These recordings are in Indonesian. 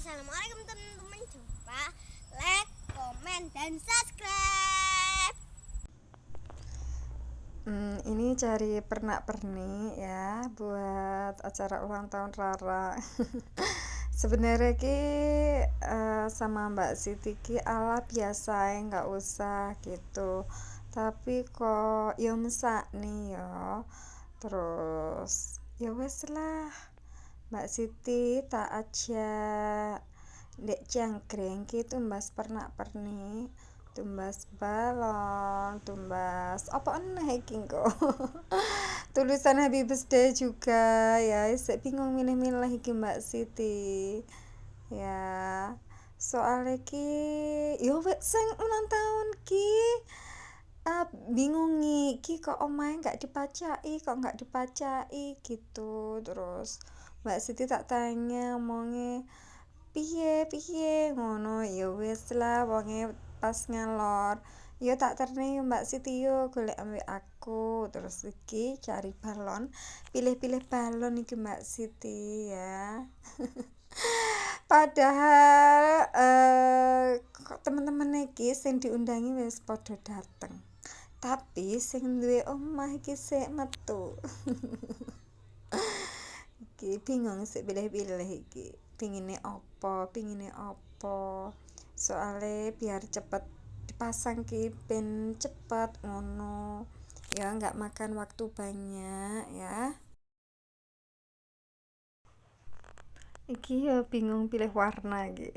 Assalamualaikum teman-teman. Coba like, komen, dan subscribe. Ini cari pernak-pernik ya buat acara ulang tahun Rara. Sebenarnya sama Mbak Siti ala biasa nggak usah gitu. Tapi kok ya mesak nih ya. Terus ya wes lah. Mbak Siti tak ajak Dek Cangkring gitu mbas pernak-pernik, tumbas balon, tumbas apa aneh iki kok. Tulisan happy birthday juga ya, saya bingung milih-milih iki Mbak Siti. Ya, soalnya ki yo wek sing ulang tahun ki bingung iki kok omahe nggak dipacai gitu. Terus Mbak Siti tak tanya omonge piye piye ngono, ya wis lah wonge pas ngalor yo tak terne yo Mbak Siti yo golek ambek aku. Terus iki cari balon, pilih-pilih balon iki Mbak Siti ya. Padahal kok temen-temen iki sing diundangi wis padha dateng, tapi sing duwe omah iki sik metu. Iki bingung sik pilih-pilih iki pingine opo soale biar cepet dipasang ki ben cepet ngono ya, nggak makan waktu banyak ya. Iki ya bingung pilih warna iki.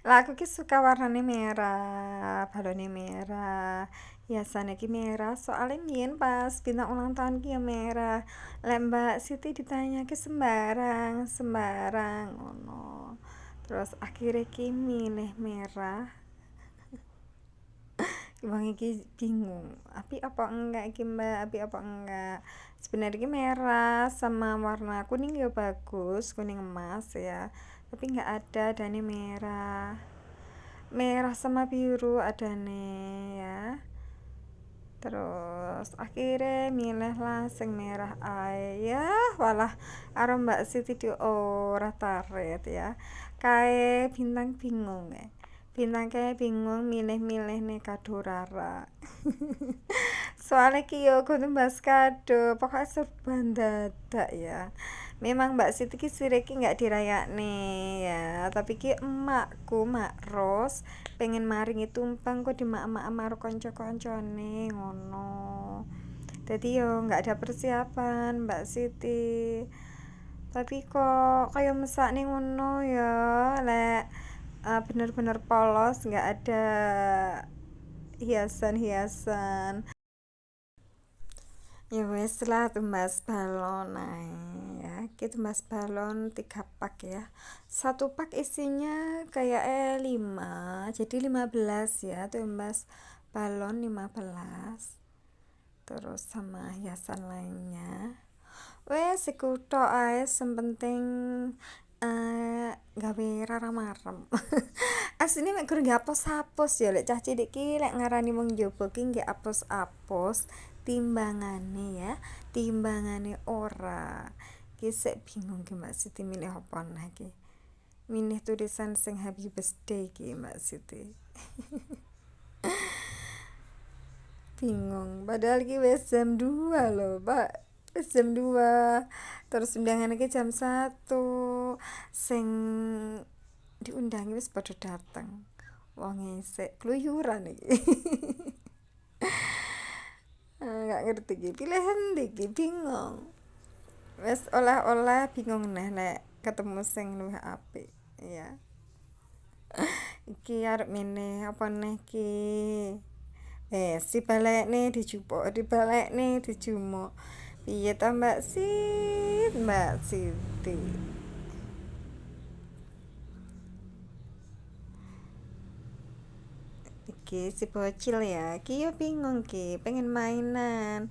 Lah aku ki suka warnane merah, balone merah. Hiasane ki merah, soalnya mien pas bintang ulang tahun ki ya merah. Lek Mbak Siti ditanya ki sembarang ngono. Terus akhirnya ki milih merah. Bang iki bingung, api apa enggak iki Mbak, api apa enggak. Sebenarnya iki merah sama warna kuning ya bagus, kuning emas ya. Tapi enggak ada adane merah. Merah sama biru adane ya. Terus akhirnya milih lah sing merah ae ya, walah arep Mbak Siti di ora taret ya. Kae bintang bingung ya. Bintang kayak bingung milih-milih nih kado Rara. Soalnya ki yo kudu mbas kado, pokoknya serba dadak ya. Memang Mbak Siti ki sire ki nggak dirayakne ya, tapi ki emakku Mak Ros pengen maringi tumpang kok di mak-mak karo kanca-kancane ngono. Jadi yo nggak ada persiapan Mbak Siti. Tapi kok kayak mesak nih ngono ya, lek bener-bener polos nggak ada hiasan-hiasan. Ya wes lah tumbas balon ae ya, kita tumbas balon 3 pak ya, 1 pak isinya kayak 5, jadi 15 ya, tumbas balon 15, terus sama hiasan lainnya wes iku tok ae, sepenting gawe rara marem. Asline mek guru nggak apos-apos ya, lek cah cilik ki lek ngarani wong njaba ki nggih apos-apos timbangane ya, timbangane ora ki sik bingung ki Mbak Siti milih apa nah ki, milih tulisan sing happy birthday ki Mbak Siti. Bingung padahal ki wis jam 2 loh Pak, wis jam 2, terus undangan iki jam 1, sing diundangi wis padha dateng, wong isik kluyuran iki. Nggak ngerti iki pilihan iki bingung, wis olah-olah bingung neh lek ketemu sing luwih apik ya. Iki arep milih apa neh ki, dibalekne dijumuk. Piye ta Mbak Siti? Iki si bocil ya, ki yo bingung ki, pengen mainan,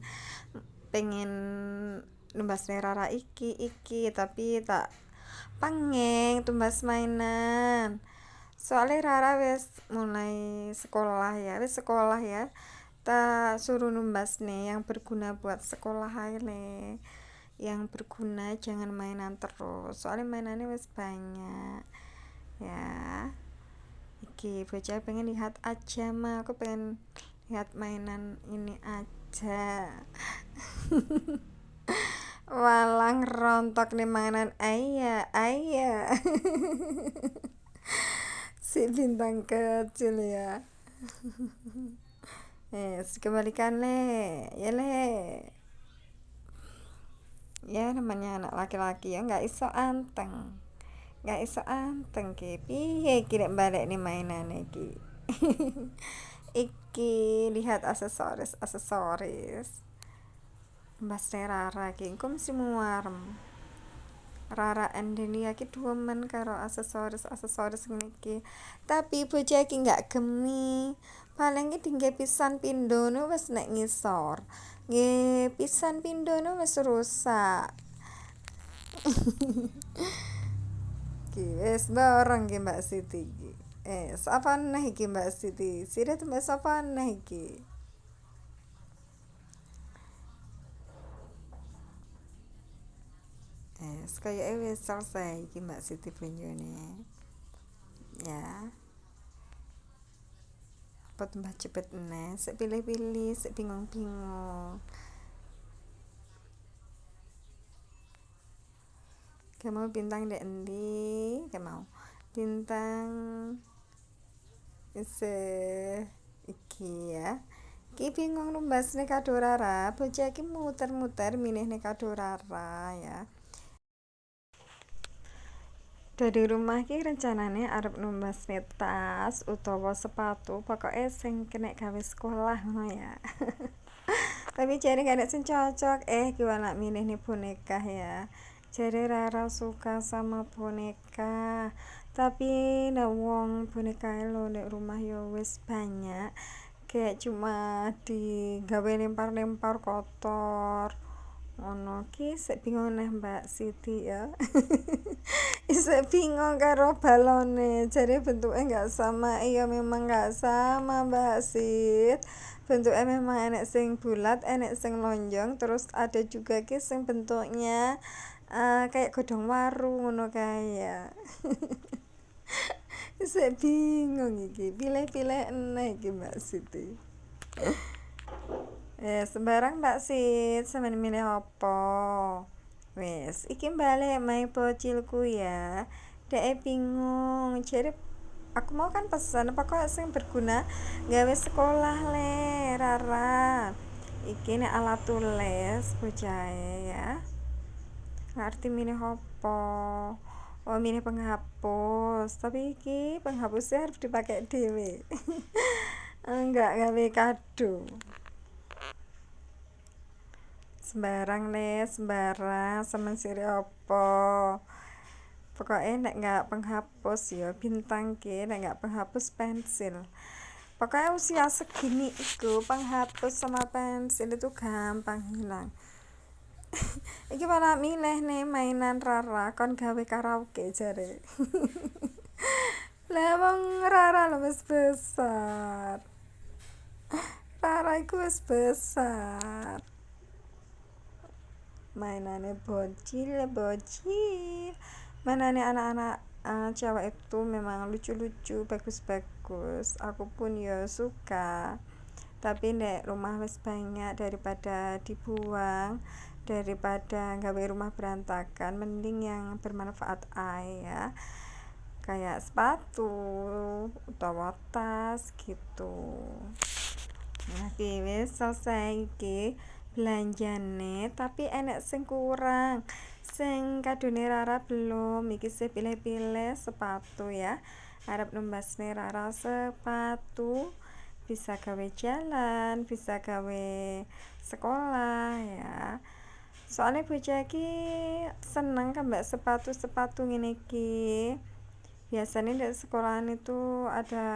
pengen numbas rara iki tapi tak pangeng tumbas mainan. Soalnya Rara wis mulai sekolah ya, tak suruh numbas nih yang berguna buat sekolah ae le. yang berguna, jangan mainan terus, soalnya mainannya wis banyak ya. Iki bocah pengen lihat aja mah, aku pengen lihat mainan ini aja. Walang rontok nih mainan ayah ayah. Si bintang kecil ya. Kembalikan le, ya le, ya namanya anak laki-laki ya nggak iso anteng, nggak iso anteng ki piye ki nek balik nih mainan iki. Iki lihat aksesoris aksesoris Mbas Rara ki engko mesti muarem. Rara Endenia ki demen karo aksesoris aksesoris ngene iki, tapi bocah iki nggak gemi, paling ki dingge pisan pindhono wis nek ngisor, nggih pisan pindhono wis rusak. Ki wis bareng ki Mbak Siti ki. Sapa neh iki Mbak Siti? Sirit Mbak sapa neh iki? Kayake wis selesai iki Mbak Siti bunjone. Ya, apa tambah cepet neh, sik pilih-pilih, sik bingung-bingung. Kamu bintang dek endi? Kamu bintang se iki ya. Iki bingung numbas nih kado Rara. Bocah iki muter-muter milih nih kado Rara ya. Dari rumah ki rencanane arep numbas nih tas utawa sepatu, pokoknya sing kena gawe sekolah ngono ya. Tapi jare gak ada sing cocok, ki anak milih nih boneka ya. Jare Rara suka sama boneka, tapi nek wong boneka lo nek rumah ya wis banyak, kayak cuma digawe lempar-lempar kotor ngono ki. Sik bingung neh Mbak Siti ya. Isek bingung karo balone, jare bentuke nggak sama. Iya memang nggak sama Mbak Sit, bentuknya memang enek sing bulat, enek sing lonjong, terus ada juga ki sing bentuknya kayak godong waru ngono kaya. Isek bingung iki, pilih-pilih eneh iki Mbak Siti. Sembarang Mbak Sit, sampeyan milih apa? Wes, iki balik main bocilku ya. Dek bingung, jadi aku mau kan pesan pokoknya sing berguna gawe sekolah le Rara. Iki nek alat tulis bocahe ya. Ngerti milih apa? Oh milih penghapus, tapi iki penghapusnya harus dipakai dhewe. Enggak gawe kado. Sembarang le, sembarang semen sire apa. Pokoknya nek nggak penghapus ya bintang ki, nek nggak penghapus pensil. Pokoknya usia segini itu penghapus sama pensil itu gampang hilang. Iki malah milih nih mainan Rara kon gawe karaoke jare. Lah wong Rara lho wis besar. Rara iku wis besar. Mainannya bocil bocil. Mainannya anak-anak cewek itu memang lucu-lucu, bagus-bagus. Aku pun ya suka. Tapi nek rumah wis banyak, daripada dibuang, daripada gawe rumah berantakan, mending yang bermanfaat ae ya. Kayak sepatu utawa tas gitu. Nah, wis selesai iki belanjane, tapi enek sing kurang. Sing kadone Rara belum, iki sih pilih-pilih sepatu ya. Arep numbasne Rara sepatu, bisa gawe jalan, bisa gawe sekolah ya. Soalnya bocah iki seneng kan mbak sepatu-sepatu ngene iki. Biasanya di sekolahan itu ada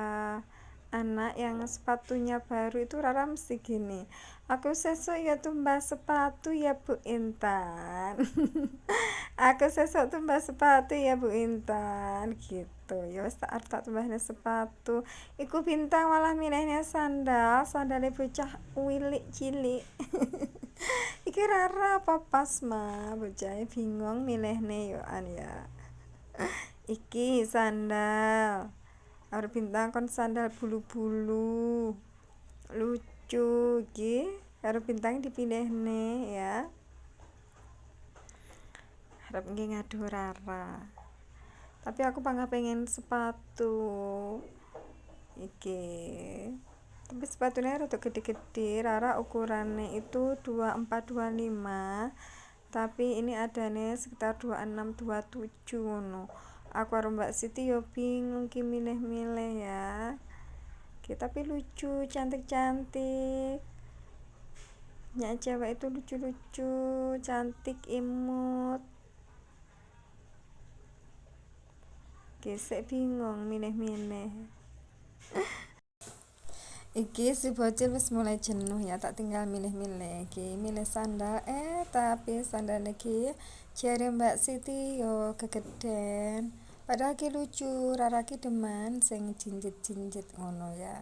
anak yang sepatunya baru itu Rara mesti gini, aku sesuk ya tumbas sepatu ya Bu Intan. Aku sesuk tumbas sepatu ya Bu Intan gitu ya. Wis tak tumbasnya sepatu iku bintang malah milihnya sandal bocah wilik cilik. Iki Rara apa pas mah bocah bingung milihne yo an ya. Iki sandal. Arep bintang kon sandal bulu-bulu. Lucu iki. Arep bintang dipilihne ya. Harap nggih ngadu Rara. Tapi aku bangga pengen sepatu. Iki. Tapi sepatunya rada gede-gede. Rara ukurannya itu 24-25. Tapi ini adanya sekitar 26-27 ngono. Aku karo Mbak Siti yo bingung ki milih-milih ya. Oke, tapi lucu, cantik-cantik. Ya cewek itu lucu-lucu, cantik, imut. Gesek bingung milih-milih. Iki si bocil wis mulai jenuh ya, tak tinggal milih-milih. Iki milih sandal, tapi sandal iki jare Mbak Siti yo kegeden. Padahal ki lucu, Rara ki demen sing jinjit-jinjit ngono ya.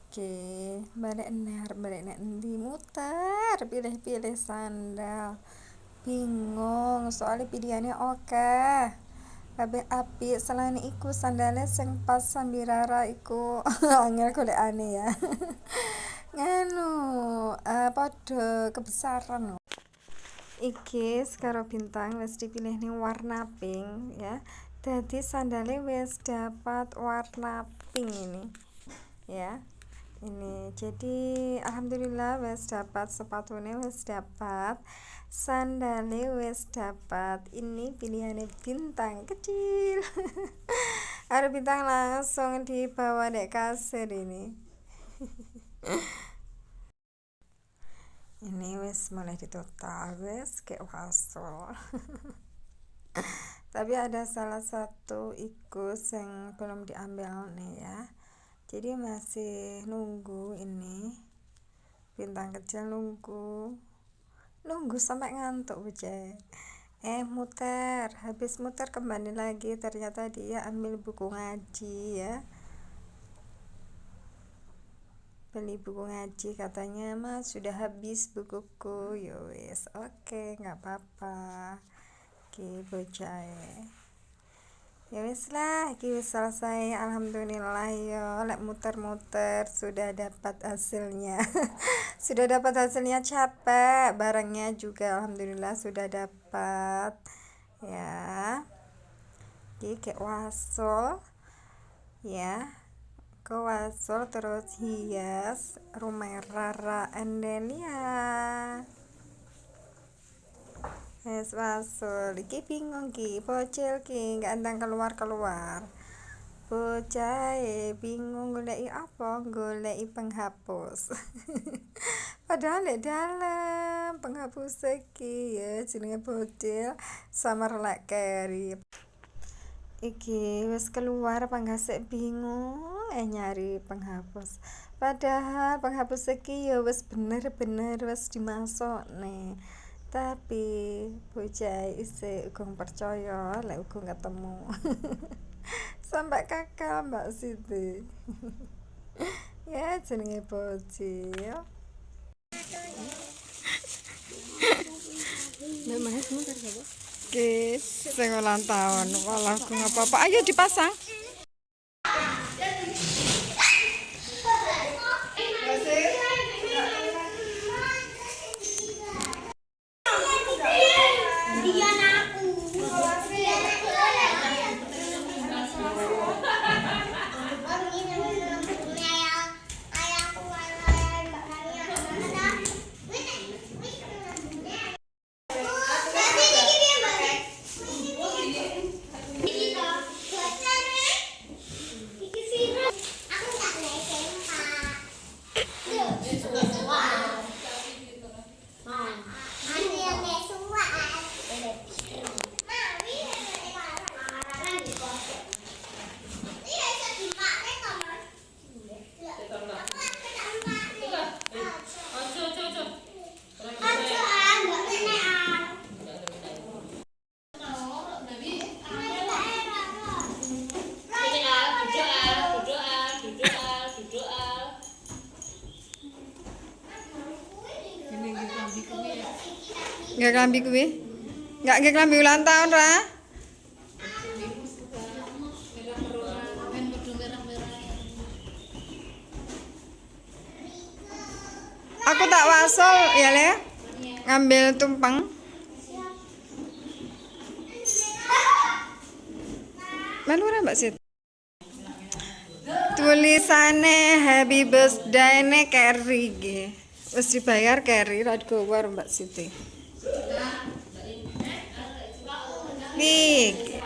Oke, balik nek endi muter pilih-pilih sandal. Bingung, soalnya pilihannya oke. Kabeh apik, selain iku sandalnya sing pas sambi Rara iku angel golekane ya. Nganu, padha kebesaran. Iki karo bintang wis dipilih ning warna pink ya. Dadi sandalnya wis dapat warna pink ini. Ya. Ini jadi alhamdulillah wis dapat sepatunya, wis dapat sandalnya, wis dapat. Ini pilihannya bintang kecil. Ada bintang langsung dibawa dek kasir ini. Ini wis mulai ditotal, wis kayak wasol. Tapi ada salah satu iku yang belum diambil nih ya. Jadi masih nunggu ini. Bintang kecil nunggu sampai ngantuk bocah. Muter, habis muter kembali lagi, ternyata dia ambil buku ngaji ya. Beli buku ngaji, katanya Mas sudah habis bukuku. Yo wis, oke, nggak apa-apa. Oke bocah. Ya wis lah, iki wis selesai, alhamdulillah yo. Lek muter-muter sudah dapat hasilnya. Sudah dapat hasilnya, capek, barangnya juga alhamdulillah sudah dapat ya. Iki kayak wasol ya, ke wasol terus hias rumah Rara and then ya. Es wasol iki bingung ki, bocil ki gak andang keluar bocah bingung goleki apa, goleki penghapus. Padahal di dalam penghapus iki ya jenenge bocil sama relak keri. Iki wis keluar panggasek bingung nyari penghapus. Padahal penghapus iki ya wis bener-bener wis dimasuk nih. Tapi bocah isih uga percaya lek uga ketemu. Sampai kakak Mbak Siti. Ya jenenge bocil. Oke, sing ulang tahun, walau aku ngapa-apa. Ayo dipasang. Nggak kelambi kuwi? Nggak kelambi ulang tahun ra? Aku tak wasol ya le, ngambil tumpeng. Melu ora Mbak Sit? Tulisane happy birthday ne Kerry nggih. Wis dibayar Kerry ra digowo Mbak Siti. Nih,